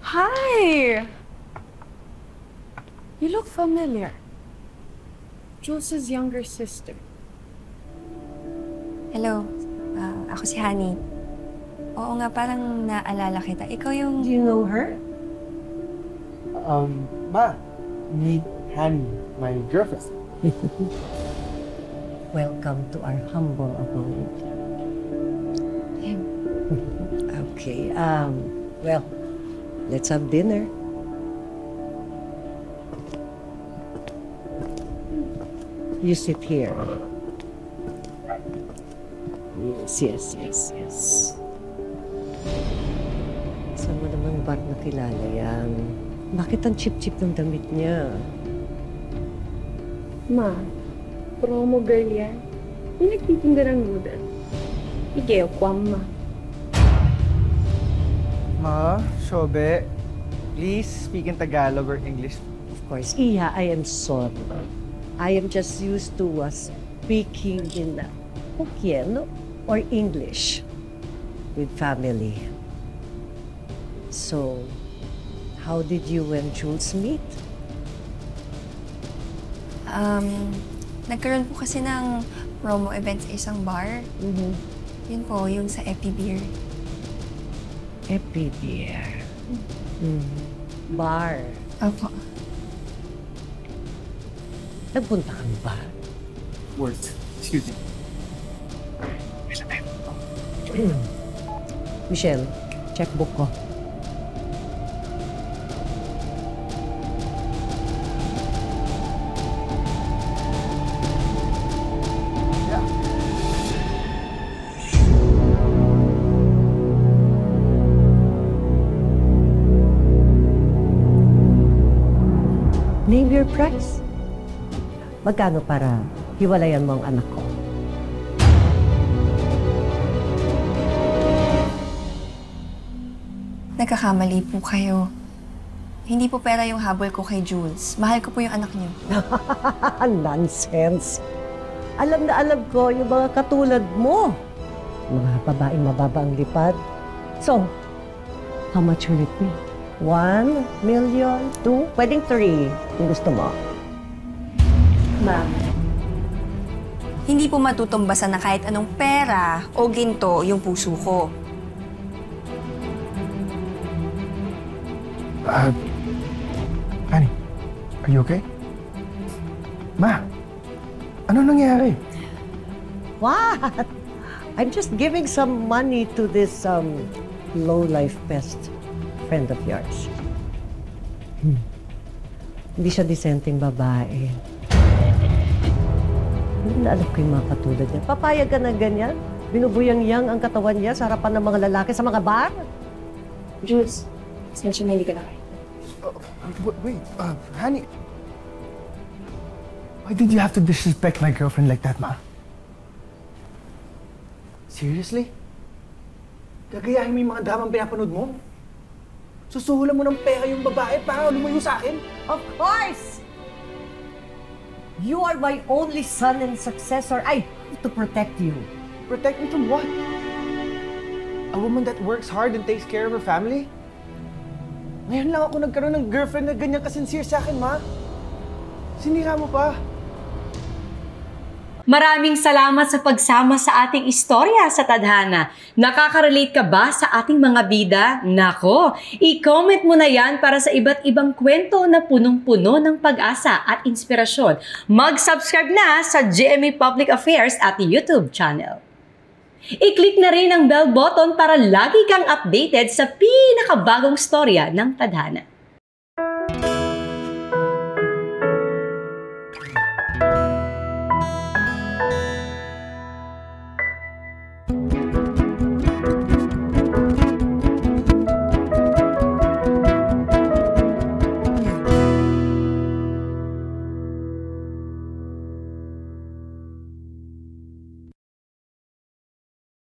Hi! You look familiar. Jules' younger sister. Hello. Ako si Honey. Oo nga, parang naalala kita. Ikaw yung... Do you know her? Ma, meet Honey, my girlfriend. Welcome to our humble abode. Okay, well, let's have dinner. You sit here. Yes. Saan mo naman Bart nakilala yan? Bakit ang chip-chip ng damit niya? Ma, promo girl yan. Yung nagtitinda ng noodle. Ikaw, kwam, ma. Ma, Shobe, please speak in Tagalog or English. Of course, Iha, I am sorry. I am just used to speaking in Hokkien or English with family. So, how did you and Jules meet? Nagkaroon po kasi ng promo event sa isang bar. Yun po, yung sa Epi Beer. Epi Beer. Bar. Opo. Nagpunta kang bar? Work. Excuse me. Michelle, checkbook ko. Name your price. Magkano para hiwalayan mo ang anak ko? Nagkakamali po kayo. Hindi po pera yung habol ko kay Jules. Mahal ko po yung anak niyo. Nonsense. Alam na alam ko yung mga katulad mo. Mga babaeng mababa ang lipad. So, how much will it be? 1 million? 2? Pwedeng 3 kung gusto mo. Ma, Hindi po matutumbasan na kahit anong pera o ginto yung puso ko. Honey, are you okay? Ma, ano nangyari? What? I'm just giving some money to this low-life pest friend of yours. Hindi siya disenteng babae. Hindi na alam ko yung mga katulad niya. Papayag ka na ganyan? Binubuyang-yang ang katawan niya sa harapan ng mga lalaki sa mga bar? Jules, sensya na hindi ka na kayo. Wait, Honey. Why did you have to disrespect my girlfriend like that, Ma? Seriously? Gagayahin mo yung mga dramang pinapanood mo? Susuhulan mo ng pera yung babae para lumayo sa akin? Of course! You are my only son and successor. I have to protect you. Protect me from what? A woman that works hard and takes care of her family? Ngayon lang ako nagkaroon ng girlfriend na ganyan kasincere sa akin, Ma. Sinira mo pa. Maraming salamat sa pagsama sa ating istorya sa Tadhana. Nakaka-relate ka ba sa ating mga bida? Nako, i-comment mo na yan para sa iba't ibang kwento na punong-puno ng pag-asa at inspirasyon. Mag-subscribe na sa GMA Public Affairs at YouTube channel. I-click na rin ang bell button para lagi kang updated sa pinakabagong storya ng Tadhana.